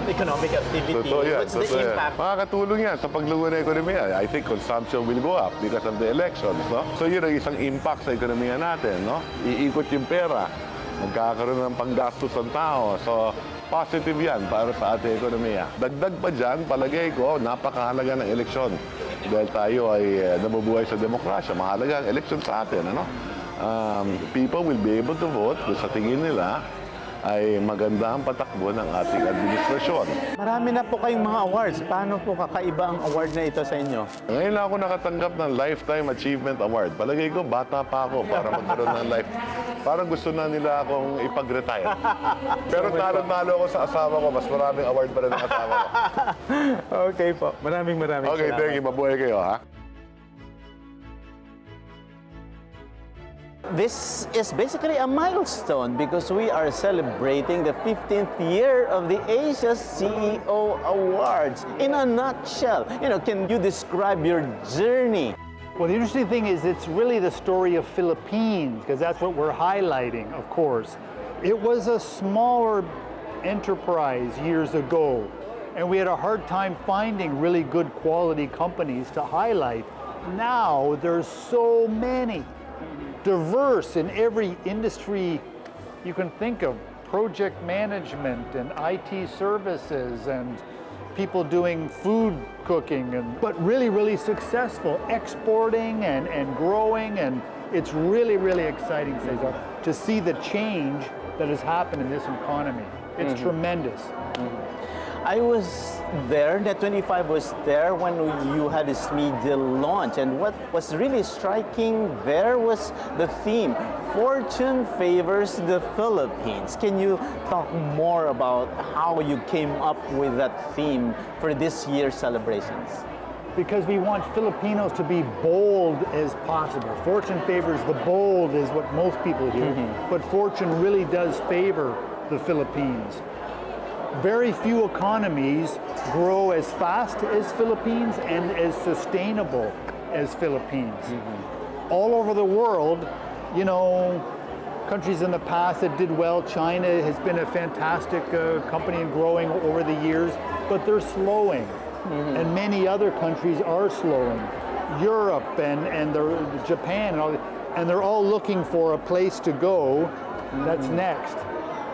economic activity. What's the impact? Makakatulong yan sa paglago ng ekonomiya. I think consumption will go up because of the elections. No? So yun ang isang impact sa ekonomiya natin. No? Iikot yung pera, magkakaroon ng panggastos ng tao. So positive yan para sa ating ekonomiya. Dagdag pa dyan, palagay ko, napakahalaga ng eleksyon. Dahil tayo ay nabubuhay sa demokrasya, mahalaga ang eleksyon sa atin. Ano? People will be able to vote kung sa tingin nila ay maganda ang patakbo ng ating administrasyon. Marami na po kayong mga awards. Paano po kakaiba ang award na ito sa inyo? Ngayon lang ako nakatanggap ng Lifetime Achievement Award. Palagay ko, bata pa ako para magkaroon ng life. Parang gusto na nila akong ipag-retire. Pero talo-talo ako sa asawa ko. Mas maraming award pa rin ang asawa ko. Okay po. Maraming Okay, salamat. thank you. Mabuhay kayo, ha? This is basically a milestone because we are celebrating the 15th year of the Asia CEO Awards. In a nutshell, can you describe your journey? Well, the interesting thing is it's really the story of Philippines, because that's what we're highlighting, of course. It was a smaller enterprise years ago, and we had a hard time finding really good quality companies to highlight. Now there's so many, diverse in every industry you can think of, project management and IT services and people doing food cooking, but really, really successful, exporting and growing, and it's really, really exciting, Cesar, to see the change that has happened in this economy. It's tremendous. I was there, Net25 was there when you had this media launch, and what was really striking there was the theme, Fortune Favors the Philippines. Can you talk more about how you came up with that theme for this year's celebrations? Because we want Filipinos to be bold as possible. Fortune favors the bold is what most people do, but fortune really does favor the Philippines. Very few economies grow as fast as Philippines and as sustainable as Philippines. All over the world, countries in the past that did well, China has been a fantastic company and growing over the years, but they're slowing. And many other countries are slowing. Europe and Japan, and they're all looking for a place to go that's next.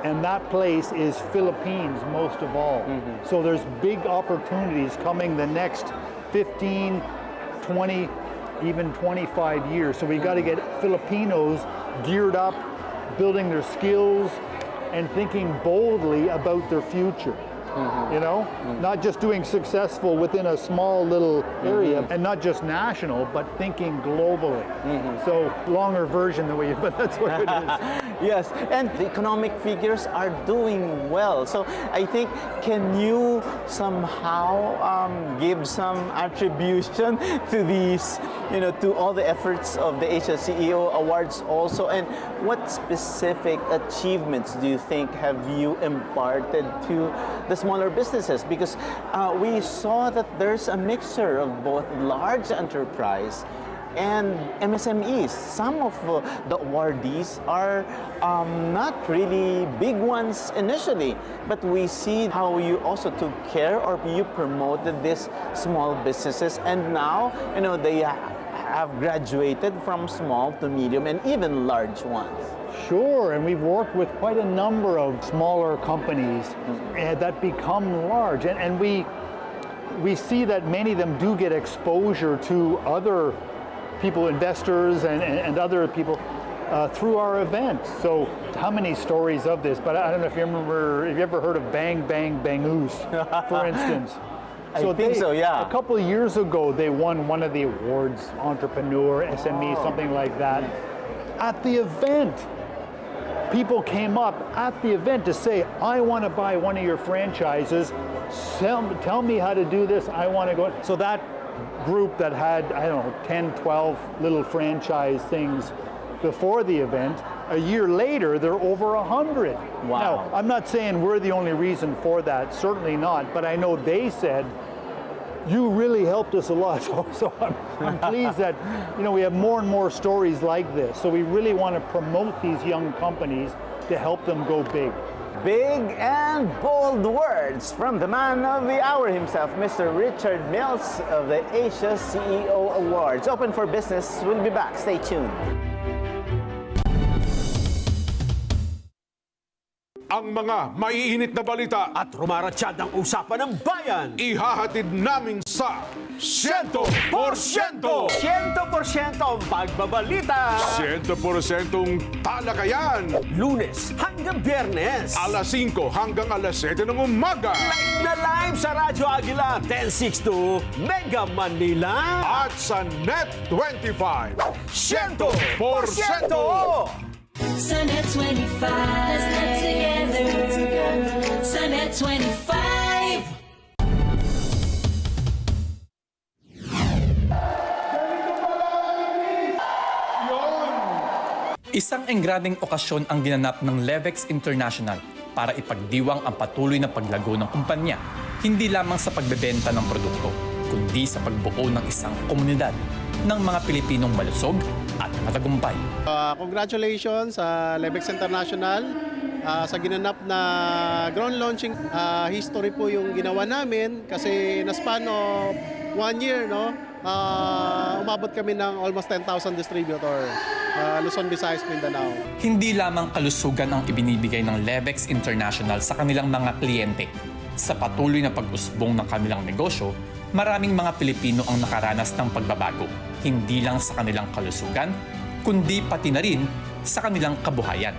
And that place is Philippines most of all. So there's big opportunities coming the next 15, 20, even 25 years. So we got to get Filipinos geared up, building their skills, and thinking boldly about their future. Not just doing successful within a small little area, and not just national, but thinking globally. So longer version the way but that's what it is. Yes, and the economic figures are doing well. So I think, can you somehow give some attribution to these, to all the efforts of the Asia CEO Awards also? And what specific achievements do you think have you imparted to the smaller businesses? Because we saw that there's a mixture of both large enterprise and MSMEs. Some of the awardees are not really big ones initially, but we see how you also took care or you promoted these small businesses, and now they have graduated from small to medium and even large ones. Sure, and we've worked with quite a number of smaller companies that become large, and we see that many of them do get exposure to other people, investors and other people through our events. So how many stories of this, but I don't know if you remember, have you ever heard of Bang Bang Bangus, for instance? I think so, yeah. A couple of years ago, they won one of the awards, Entrepreneur, SME, something like that. At the event, people came up at the event to say, I want to buy one of your franchises, tell me how to do this, I want to go. So that group that had, 10, 12 little franchise things before the event A year later, they're over 100. Wow. Now, I'm not saying we're the only reason for that, certainly not, but I know they said, you really helped us a lot. So I'm pleased that, we have more and more stories like this. So we really want to promote these young companies to help them go big. Big and bold words from the man of the hour himself, Mr. Richard Mills of the Asia CEO Awards. Open for Business. We'll be back. Stay tuned. Ang mga maiinit na balita at rumaratsyad ang usapan ng bayan, ihahatid namin sa 100%! 100% ang pagbabalita! 100% talakayan! Lunes hanggang Biyernes! Alas 5 hanggang alas 7 ng umaga! Live na live sa Radyo Aguila 1062 Mega Manila! At sa Net25! 100%! Sa Net25, let's get together. Sa Net25. Isang engranding okasyon ang ginanap ng 𝗏𝗶𝗃 International para ipagdiwang ang patuloy na paglago ng kumpanya, hindi lamang sa pagbebenta ng produkto, kundi sa pagbuo ng isang komunidad ng mga Pilipinong malusog at matagumpay. Congratulations sa 𝗏𝗶𝗃 International sa ginanap na ground launching. History po yung ginawa namin kasi na span of 1 year, umabot kami ng almost 10,000 distributor. Luzon, Visayas, Mindanao. Hindi lamang kalusugan ang ibinibigay ng 𝗏𝗶𝗃 International sa kanilang mga kliyente. Sa patuloy na pag-usbong ng kanilang negosyo, maraming mga Pilipino ang nakaranas ng pagbabago, hindi lang sa kanilang kalusugan, kundi pati na rin sa kanilang kabuhayan.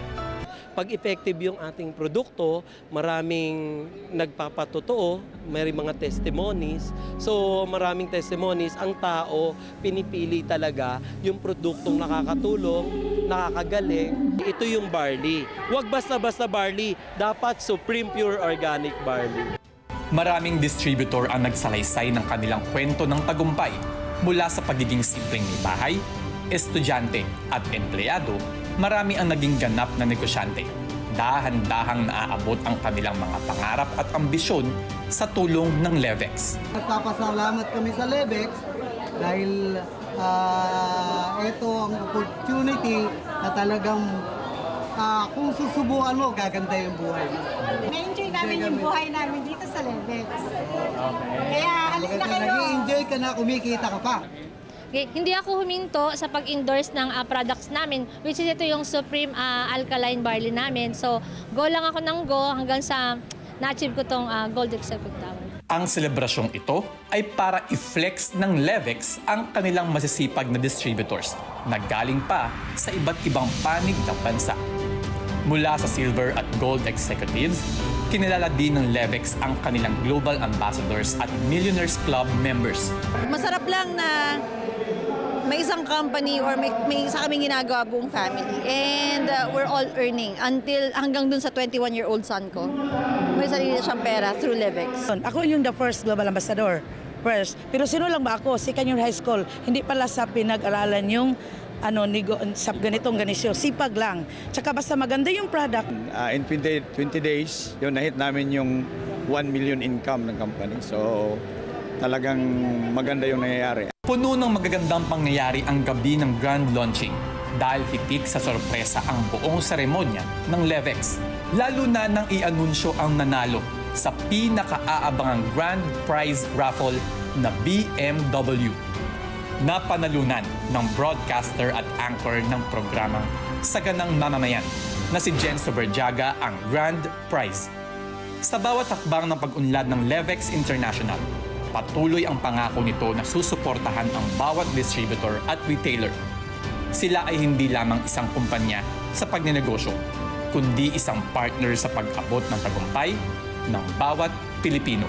Pag effective yung ating produkto, maraming nagpapatotoo, may mga testimonies. So maraming testimonies, ang tao pinipili talaga yung produktong nakakatulong, nakakagaling. Ito yung barley. Huwag basta-basta barley, dapat Supreme Pure Organic Barley. Maraming distributor ang nagsalaysay ng kanilang kwento ng tagumpay mula sa pagiging simpleng bahay, estudyante at empleyado. Marami ang naging ganap na negosyante. Dahan-dahang naaabot ang kanilang mga pangarap at ambisyon sa tulong ng 𝗏𝗶𝗃. Nagpapasalamat kami sa 𝗏𝗶𝗃 dahil ito ang opportunity na talagang kung susubukan mo, gaganda yung buhay mo. Na-enjoy namin yung buhay namin dito sa 𝗏𝗶𝗃. Kaya halika na kayo. Nag-i-enjoy ka na, kumikita ka pa. Okay, hindi ako huminto sa pag-endorse ng products namin, which is ito yung Supreme Alkaline Barley namin. So, go lang ako ng go hanggang sa na-achieve ko tong Gold Executive Tower. Ang selebrasyong ito ay para i-flex ng 𝗏𝗃𝗃 ang kanilang masisipag na distributors na galing pa sa iba't ibang panig ng bansa. Mula sa Silver at Gold Executives, kinilala din ng 𝗏𝗃𝗃 ang kanilang Global Ambassadors at Millionaires Club members. Masarap lang na may isang company or may isa kaming ginagawa buong family. And we're all earning until hanggang dun sa 21-year-old son ko. May sarili siyang pera through 𝗏𝗃𝗃. Ako yung the first global ambassador. First. Pero sino lang ba ako? Second year high school. Hindi pala sa pinag-aralan yung sa ganitongganisyo. Sipag lang. Tsaka basta maganda yung product. In 20 days, nahit namin yung 1 million income ng company. So talagang maganda yung nangyayari. Puno ng magagandang pangyayari ang gabi ng grand launching dahil hitik sa sorpresa ang buong seremonya ng 𝗏𝗶𝗃. Lalo na nang i-anunsyo ang nanalo sa pinaka-aabangang grand prize raffle na BMW. Napanalunan ng broadcaster at anchor ng programang Saganang Mamamayan na si Jen Soberdiaga ang grand prize. Sa bawat hakbang ng pag-unlad ng 𝗏𝗃𝗃 International, patuloy ang pangako nito na susuportahan ang bawat distributor at retailer. Sila ay hindi lamang isang kumpanya sa pagnenegosyo, kundi isang partner sa pag-abot ng tagumpay ng bawat Pilipino.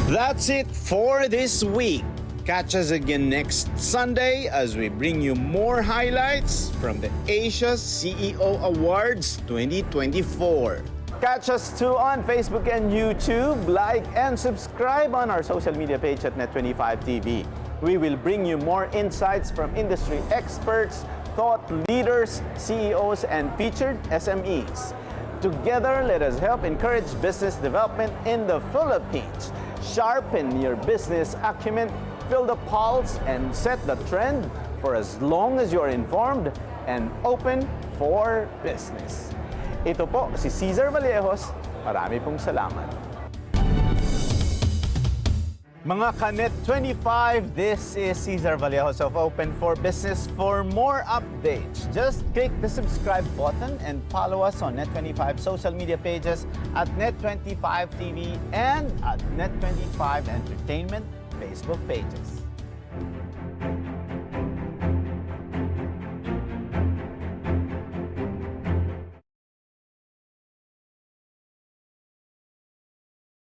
That's it for this week. Catch us again next Sunday as we bring you more highlights from the Asia CEO Awards 2024. Catch us too on Facebook and YouTube. Like and subscribe on our social media page at Net25 TV. We will bring you more insights from industry experts, thought leaders, CEOs, and featured SMEs. Together, let us help encourage business development in the Philippines. Sharpen your business acumen, feel the pulse, and set the trend for as long as you're informed and open for business. Ito po si 𝗙𝗍𝗶𝗏𝗏𝗧. Marami pong salamat. Mga Kanet 25, this is 𝗙𝗍𝗶𝗏𝗏𝗧 of Open for Business. For more updates, just click the subscribe button and follow us on Net25 social media pages at Net25 TV and at Net25 Entertainment Facebook pages.